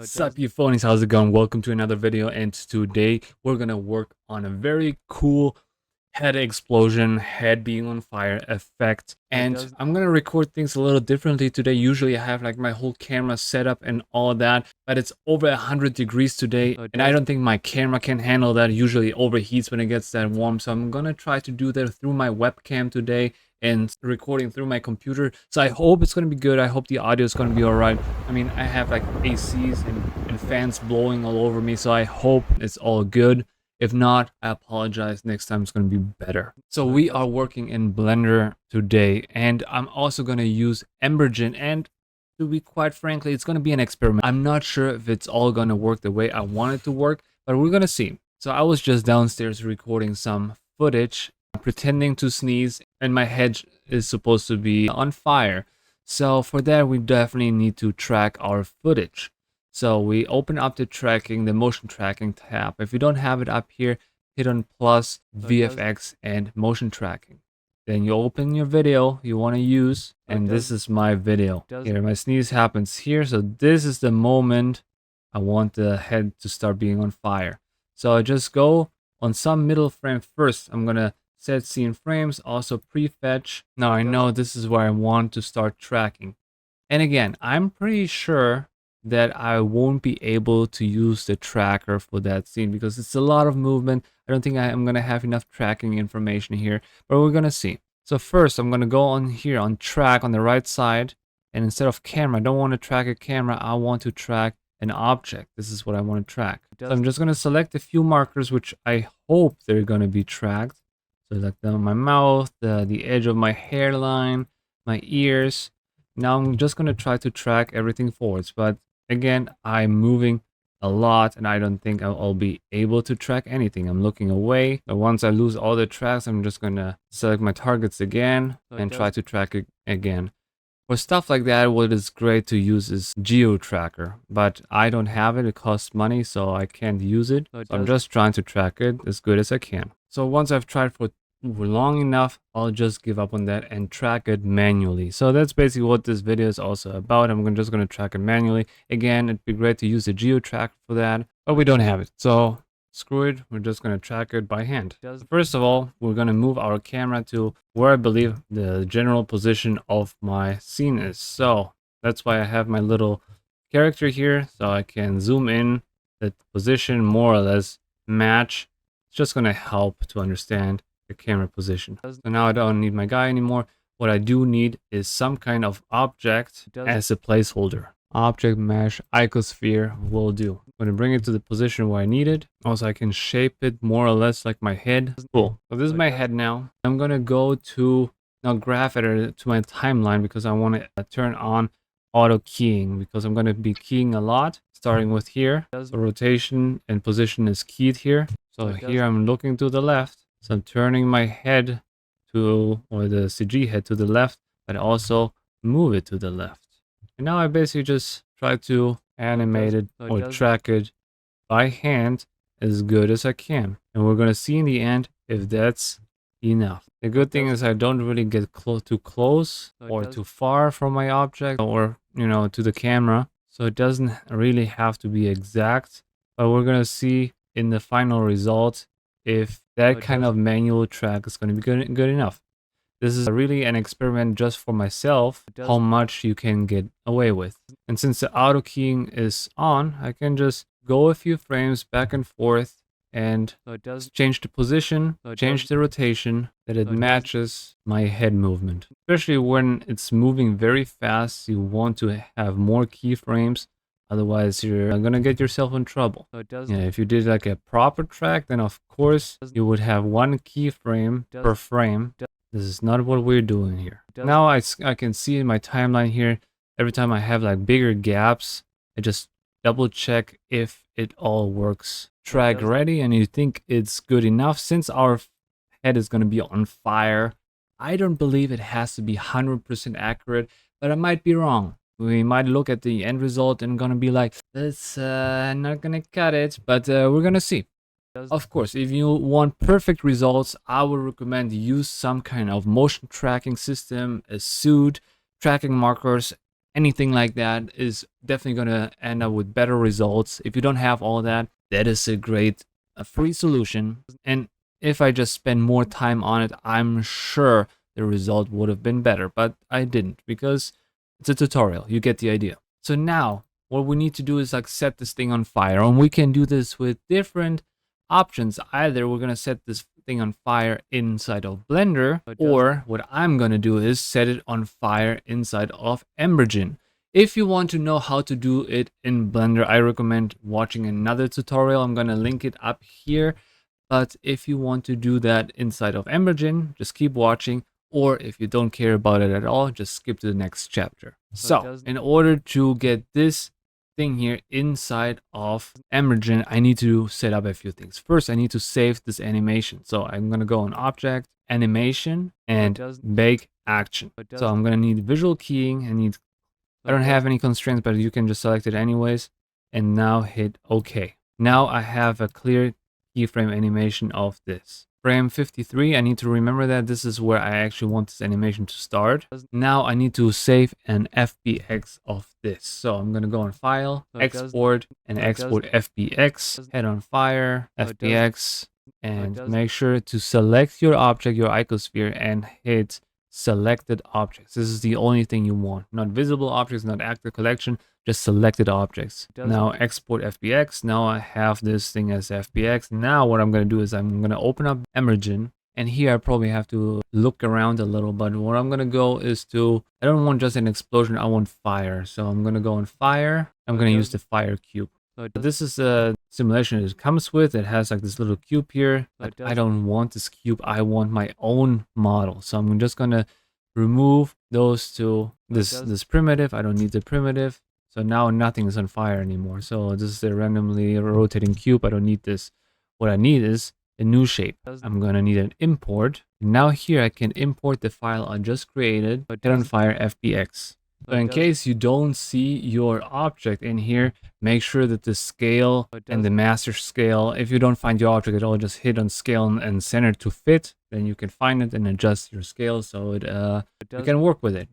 Sup you phonies, how's it going? Welcome to another video, and today we're gonna work on a very cool head explosion, head being on fire effect. And I'm gonna record things a little differently today. Usually I have like my whole camera set up and all that, but it's over 100 degrees today, and I don't think my camera can handle that. Usually it overheats when it gets that warm, so I'm gonna try to do that through my webcam today and recording through my computer. So I hope it's going to be good. I hope the audio is going to be all right. I mean, I have like ACs and fans blowing all over me, so I hope it's all good. If not, I apologize. Next time it's going to be better. So we are working in Blender today, and I'm also going to use Embergen, and to be quite frankly, it's going to be an experiment. I'm not sure if it's all going to work the way I want it to work, but we're going to see. So I was just downstairs recording some footage, pretending to sneeze, and my head is supposed to be on fire. So for that, we definitely need to track our footage. So we open up the tracking, the motion tracking tab. If you don't have it up here, hit on plus, VFX, and motion tracking. Then you open your video you want to use, and this is my video. Here, my sneeze happens here, so this is the moment I want the head to start being on fire. So I just go on some middle frame first. I'm gonna set scene frames, also prefetch. Now I know this is where I want to start tracking. And again, I'm pretty sure that I won't be able to use the tracker for that scene because it's a lot of movement. I don't think I'm gonna have enough tracking information here, but we're gonna see. So first I'm gonna go on here on track on the right side, and instead of camera, I don't want to track a camera, I want to track an object. This is what I want to track. So I'm just gonna select a few markers which I hope they're gonna be tracked. So like my mouth, the edge of my hairline, my ears. Now I'm just going to try to track everything forwards. But again, I'm moving a lot and I don't think I'll be able to track anything. I'm looking away. But once I lose all the tracks, I'm just going to select my targets again and try to track it again. For stuff like that, what is great to use is Geo Tracker, but I don't have it. It costs money, so I can't use it. So I'm just trying to track it as good as I can. So once I've tried for long enough, I'll just give up on that and track it manually. So that's basically what this video is also about. I'm just going to track it manually. Again, it'd be great to use the Geo Tracker for that, but we don't have it. So screw it, we're just going to track it by hand. First of all, we're going to move our camera to where I believe the general position of my scene is. So that's why I have my little character here, so I can zoom in, the position more or less match. It's just going to help to understand the camera position. So now I don't need my guy anymore. What I do need is some kind of object as a placeholder. Object mesh icosphere will do. I'm going to bring it to the position where I need it. Also, I can shape it more or less like my head. Cool. So this is my head now. I'm going to go to now graph editor to my timeline because I want to turn on auto keying because I'm going to be keying a lot. Starting with here. So rotation and position is keyed here. So here I'm looking to the left. So I'm turning my head to, or the CG head to the left, but also move it to the left. And now I basically just try to animate it or track it by hand as good as I can. And we're going to see in the end if that's enough. The good thing is I don't really get too close or too far from my object or, you know, to the camera. So it doesn't really have to be exact, but we're going to see in the final result if that kind of manual track is going to be good enough. This is really an experiment just for myself, how much you can get away with. And since the auto keying is on, I can just go a few frames back and forth and change the position, change the rotation, that it matches my head movement. Especially when it's moving very fast, you want to have more keyframes. Otherwise, you're gonna get yourself in trouble. Yeah, if you did like a proper track, then of course you would have one keyframe per frame. This is not what we're doing here. Now I can see in my timeline here, every time I have like bigger gaps, I just double check if it all works. Track ready, and you think it's good enough. Since our head is gonna be on fire, I don't believe it has to be 100% accurate, but I might be wrong. We might look at the end result and gonna be like, that's not gonna cut it, but we're gonna see. Of course, if you want perfect results, I would recommend use some kind of motion tracking system, a suit, tracking markers, anything like that is definitely going to end up with better results. If you don't have all that, that is a great free solution. And if I just spend more time on it, I'm sure the result would have been better, but I didn't because it's a tutorial. You get the idea. So now what we need to do is like set this thing on fire, and we can do this with different options. Either we're going to set this thing on fire inside of Blender, or what I'm going to do is set it on fire inside of Embergen. If you want to know how to do it in Blender, I recommend watching another tutorial. I'm going to link it up here. But if you want to do that inside of Embergen, just keep watching. Or if you don't care about it at all, just skip to the next chapter. So in order to get this thing here inside of Embergen, I need to set up a few things. First, I need to save this animation. So I'm going to go on Object, Animation, and Bake Action. So I'm going to need visual keying. I don't have any constraints, but you can just select it anyways. And now hit OK. Now I have a clear keyframe animation of this. Frame 53, I need to remember that this is where I actually want this animation to start. Now I need to save an FBX of this. So I'm going to go on File, Export, and Export FBX. Head on Fire, FBX, and make sure to select your object, your icosphere, and hit Selected Objects. This is the only thing you want. Not visible objects, not active collection, just selected objects. Now export FBX. Now I have this thing as FBX. Now what I'm going to do is I'm going to open up Embergen. And here I probably have to look around a little, but what I'm going to go is to, I don't want just an explosion, I want fire. So I'm going to go on Fire. I'm going to use the Fire Cube. This is a simulation it comes with. It has like this little cube here, but I don't want this cube. I want my own model. So I'm just going to remove those two. This primitive, I don't need the primitive. So now nothing is on fire anymore. So this is a randomly rotating cube. I don't need this. What I need is a new shape. I'm going to need an import. Now here I can import the file I just created. Hit on Fire FBX. So in case you don't see your object in here, make sure that the scale and the master scale, if you don't find your object at all, just hit on scale and center to fit. Then you can find it and adjust your scale so you can work with it.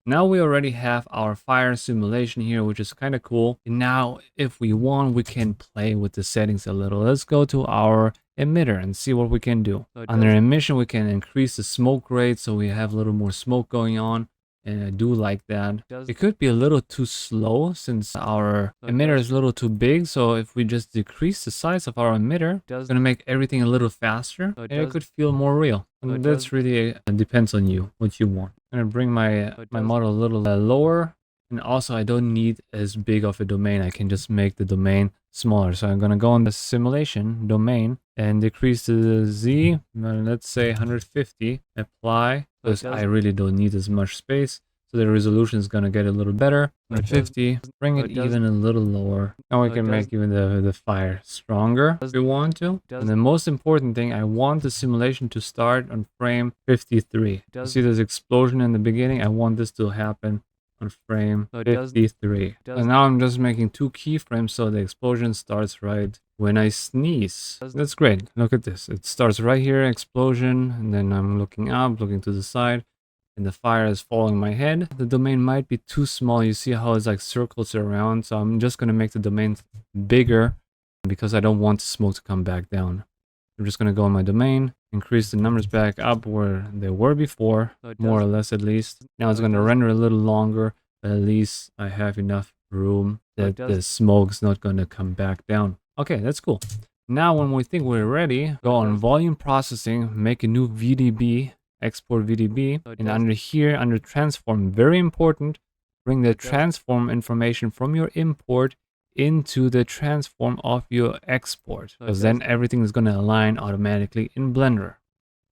Now we already have our fire simulation here, which is kind of cool. And now if we want, we can play with the settings a little. Let's go to our emitter and see what we can do. Under emission, we can increase the smoke rate so we have a little more smoke going on. And I do like that. It could be a little too slow since our emitter is a little too big. So if we just decrease the size of our emitter, it's going to make everything a little faster. And it could feel more real. And that's really depends on you, what you want. I'm going to bring my model a little lower. And also I don't need as big of a domain. I can just make the domain smaller. So I'm going to go on the simulation domain and decrease the Z. Let's say 150. Apply. Because I really don't need as much space. So the resolution is going to get a little better. 150. Bring it even a little lower. Now we can make even the fire stronger if we want to. And the most important thing, I want the simulation to start on frame 53. You see this explosion in the beginning? I want this to happen on frame 53. And now I'm just making 2 keyframes so the explosion starts right when I sneeze. That's great. Look at this. It starts right here, explosion, and then I'm looking up, looking to the side, and the fire is following my head. The domain might be too small. You see how it's like circles around. So I'm just going to make the domain bigger because I don't want the smoke to come back down. I'm just going to go on my domain, increase the numbers back up where they were before, more or less at least. Now it's going to render a little longer, but at least I have enough room that the smoke's not going to come back down. Okay, that's cool. Now when we think we're ready, go on volume processing, make a new VDB, export VDB, and under here, under transform, very important, bring the transform information from your import into the transform of your export, because then everything is going to align automatically in Blender.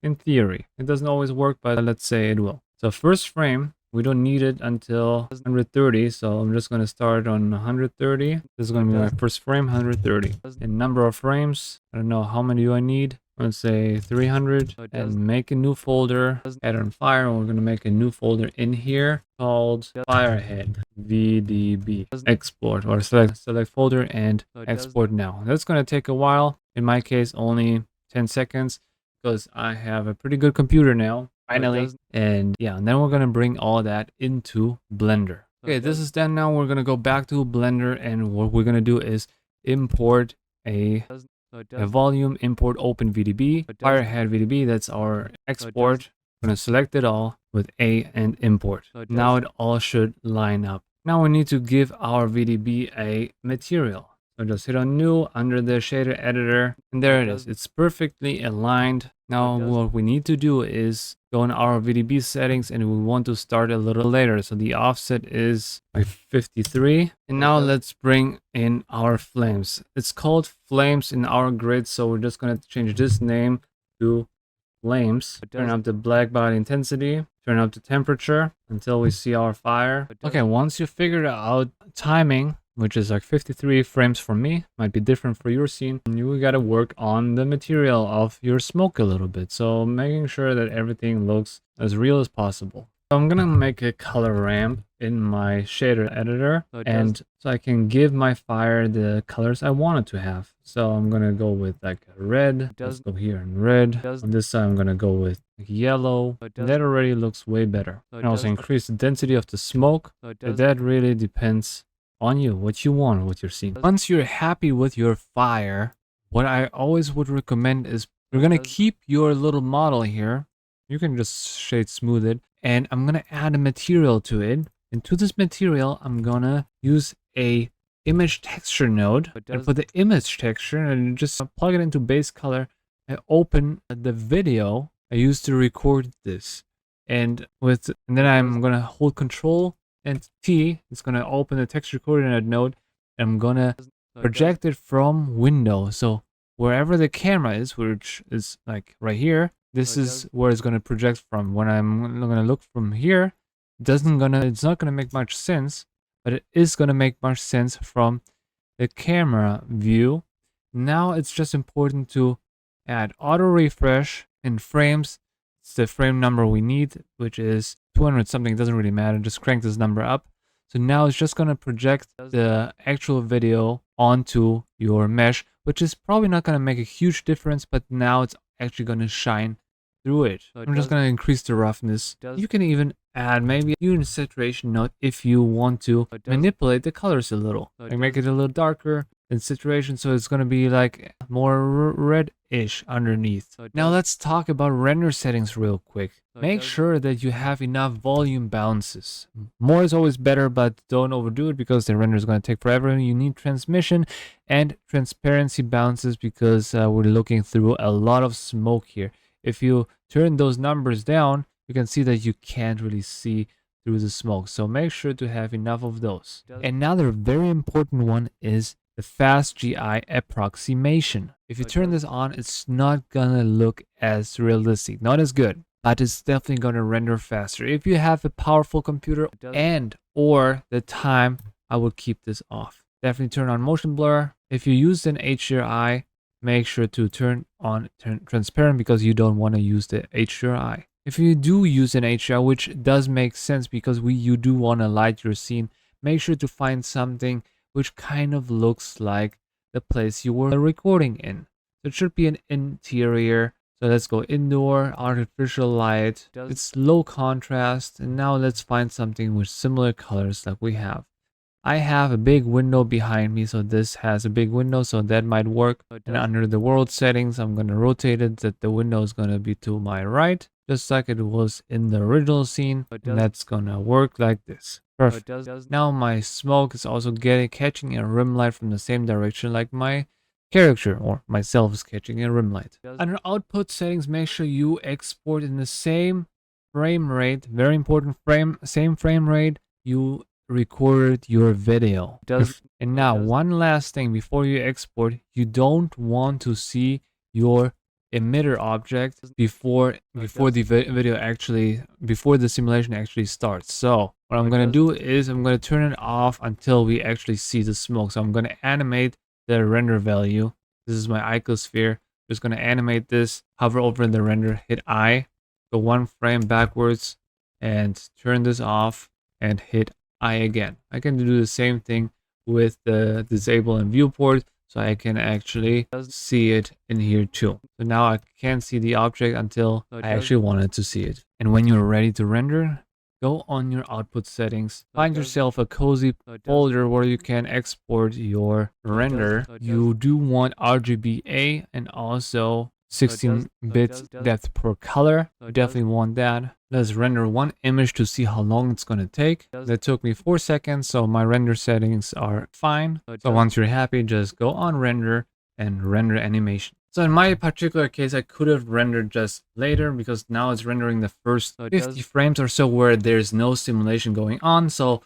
In theory, it doesn't always work, but let's say it will. So first frame, we don't need it until 130, so I'm just going to start on 130. This is going to be my first frame, 130. And number of frames, I don't know how many do I need. Let's say 300, and make a new folder, add on fire, and we're going to make a new folder in here called Firehead VDB. Export, or select folder and export now. That's going to take a while. In my case, only 10 seconds because I have a pretty good computer now, finally. And yeah, and then we're going to bring all that into Blender. Okay, this is done now. We're gonna go back to Blender, and what we're gonna do is import a volume, import open VDB, firehead VDB. That's our export. I'm gonna select it all with A and import. Now it all should line up. Now we need to give our VDB a material. So just hit on new under the shader editor, and there it is. It's perfectly aligned. Now what we need to do is go in our VDB settings, and we want to start a little later. So the offset is by 53. And now let's bring in our flames. It's called flames in our grid, so we're just gonna change this name to flames. Turn up the black body intensity, turn up the temperature until we see our fire. Okay, once you figure out timing, which is like 53 frames for me, might be different for your scene, you gotta work on the material of your smoke a little bit. So making sure that everything looks as real as possible. So I'm gonna make a color ramp in my shader editor, and so I can give my fire the colors I want it to have. So I'm gonna go with like a red. Let's go here in red. On this side I'm gonna go with like yellow. And that already looks way better. And also increase the density of the smoke. But that really depends on you, what you want with your scene. Once you're happy with your fire, what I always would recommend is you're gonna keep your little model here. You can just shade smooth it, and I'm gonna add a material to it. And to this material, I'm gonna use a image texture node. And for the image texture, and just plug it into base color, I open the video I used to record this. And then I'm gonna hold Control and T. It's gonna open the texture coordinate node, and I'm gonna project it from window. So wherever the camera is, which is like right here, this is where it's gonna project from. When I'm gonna look from here, it's not gonna make much sense, but it is gonna make much sense from the camera view. Now it's just important to add auto refresh in frames. It's the frame number we need, which is 200 something. Doesn't really matter, just crank this number up. So now it's just gonna project the actual video onto your mesh, which is probably not gonna make a huge difference, but now it's actually gonna shine through it. I'm just gonna increase the roughness. You can even add maybe a saturation node if you want to manipulate the colors a little. Like make it a little darker in saturation, so it's gonna be like more reddish underneath. Now let's talk about render settings real quick. Make sure that you have enough volume bounces. More is always better, but don't overdo it because the render is going to take forever. You need transmission and transparency bounces because we're looking through a lot of smoke here. If you turn those numbers down, you can see that you can't really see through the smoke. So make sure to have enough of those. Another very important one is the fast GI approximation. If you turn this on, it's not gonna look as realistic, not as good, but it's definitely gonna render faster. If you have a powerful computer and or the time, I would keep this off. Definitely turn on motion blur. If you use an HDRI, make sure to turn on transparent because you don't want to use the HDRI. If you do use an HDRI, which does make sense because you do want to light your scene, make sure to find something which kind of looks like the place you were recording in. So it should be an interior. So let's go indoor, artificial light. It's low contrast. And now let's find something with similar colors like we have. I have a big window behind me, so this has a big window, so that might work. And under the world settings, I'm going to rotate it that the window is going to be to my right, just like it was in the original scene. And that's going to work like this. Perfect. Now my smoke is also catching a rim light from the same direction like my character or myself is catching a rim light. Under output settings, make sure you export in the same frame rate. Very important, same frame rate you recorded your video. And now one last thing before you export, you don't want to see your emitter object before the video actually, before the simulation actually starts. So what I'm going to do is I'm going to turn it off until we actually see the smoke. So I'm going to animate the render value. This is my icosphere. Just going to animate this, hover over the render, hit I, go one frame backwards and turn this off and hit I again. I can do the same thing with the disable and viewport, so I can actually see it in here too. So now I can't see the object until I actually wanted to see it. And when you're ready to render, go on your output settings, find yourself a cozy folder where you can export your render. You do want RGBA and also 16 bits depth per color. You definitely want that. Let's render one image to see how long it's going to take. That took me 4 seconds, so my render settings are fine. So once you're happy, just go on render and render animation. So in my particular case, I could have rendered just later because now it's rendering the first 50 frames or so where there's no simulation going on. So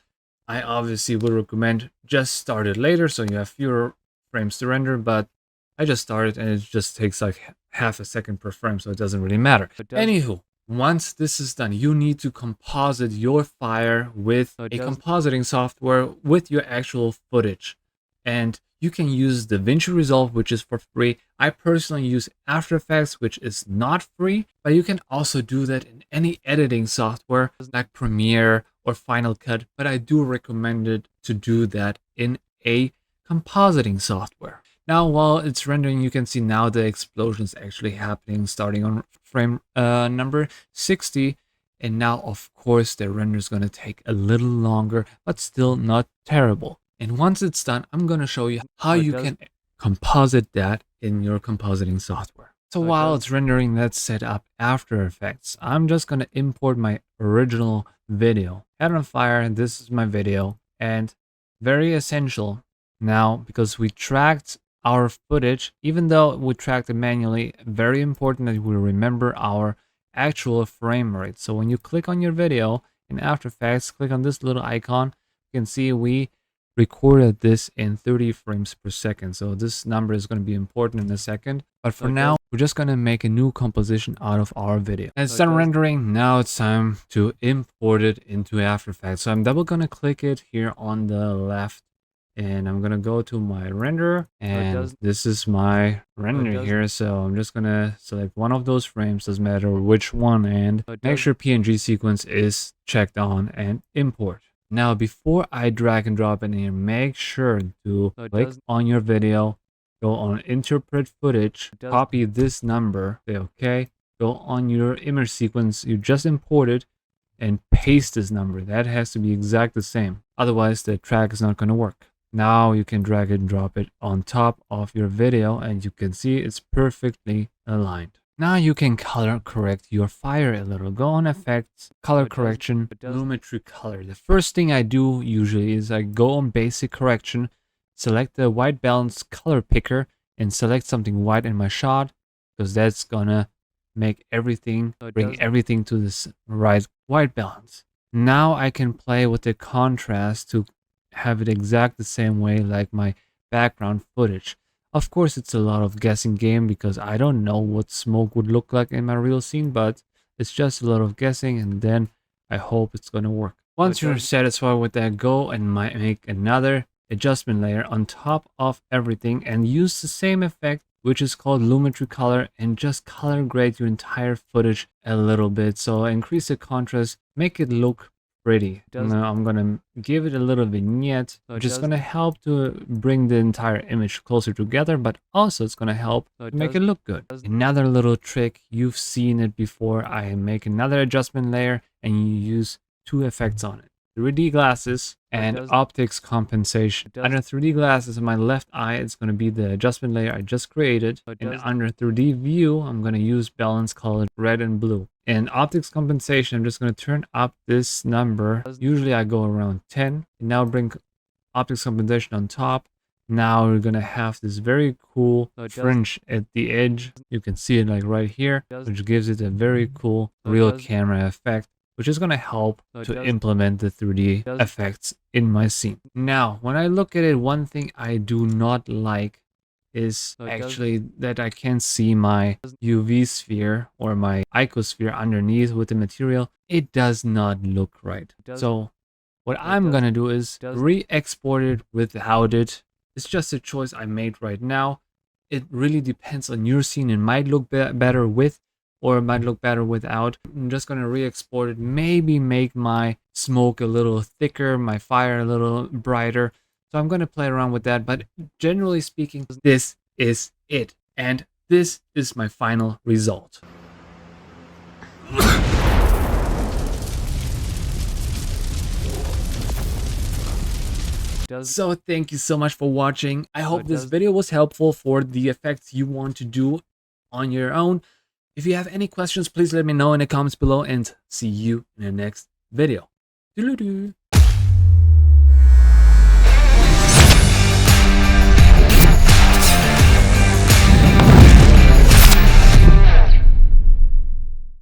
I obviously would recommend just start it later so you have fewer frames to render, but I just started and it just takes like half a second per frame, so it doesn't really matter. Anywho, once this is done, you need to composite your fire with a compositing software with your actual footage. And you can use DaVinci Resolve, which is for free. I personally use After Effects, which is not free, but you can also do that in any editing software like Premiere or Final Cut, but I do recommend it to do that in a compositing software. Now, while it's rendering, you can see now the explosion is actually happening starting on frame number 60. And now, of course, the render is going to take a little longer, but still not terrible. And once it's done, I'm going to show you how you can composite that in your compositing software. So while it's rendering, let's set up After Effects. I'm just going to import my original video. Head on fire, this is my video. And very essential now, because we tracked our footage, even though we tracked it manually, very important that we remember our actual frame rate. So when you click on your video in After Effects, click on this little icon, you can see we recorded this in 30 frames per second. So this number is going to be important in a second. But for now, we're just going to make a new composition out of our video. And it's done rendering. Now it's time to import it into After Effects. So I'm double going to click it here on the left. And I'm going to go to my render. And this is my render here. So I'm just going to select one of those frames. Doesn't matter which one. And make sure PNG sequence is checked on and import. Now, before I drag and drop in here, make sure to click on your video, go on interpret footage, copy this number, say okay, go on your image sequence you just imported and paste this number. That has to be exact the same. Otherwise, the track is not going to work. Now you can drag and drop it on top of your video and you can see it's perfectly aligned. Now you can color correct your fire a little. Go on Effects, Color Correction, Lumetri Color. The first thing I do usually is I go on Basic Correction, select the White Balance Color Picker, and select something white in my shot, because that's gonna make everything, bring everything to this right white balance. Now I can play with the contrast to have it exact the same way like my background footage. Of course, it's a lot of guessing game because I don't know what smoke would look like in my real scene, but it's just a lot of guessing, and then I hope it's going to work. Once you're satisfied with that, go and make another adjustment layer on top of everything and use the same effect, which is called Lumetri Color, and just color grade your entire footage a little bit. So increase the contrast, make it look pretty. Now I'm gonna give it a little vignette, which is gonna help to bring the entire image closer together, but also it's gonna help to make it look good. Another little trick, you've seen it before. I make another adjustment layer and you use two effects on it: 3D glasses and optics compensation. Under 3D glasses on my left eye, it's going to be the adjustment layer I just created. And under 3D view, I'm going to use balance color red and blue. And optics compensation, I'm just going to turn up this number. Usually I go around 10. And now bring optics compensation on top. Now we're going to have this very cool fringe at the edge. You can see it like right here, which gives it a very cool real camera effect, which is going to help to implement the 3D effects in my scene. Now, when I look at it, one thing I do not like is actually that I can't see my UV sphere or my icosphere underneath with the material. It does not look right. So what I'm going to do is re-export it without it. It's just a choice I made right now. It really depends on your scene. It might look better with, or it might look better without. I'm just going to re-export it, maybe make my smoke a little thicker, my fire a little brighter. So I'm going to play around with that, but generally speaking, this is it. And this is my final result. So thank you so much for watching. I hope this video was helpful for the effects you want to do on your own. If you have any questions, please let me know in the comments below, and see you in the next video. Doodle-doo.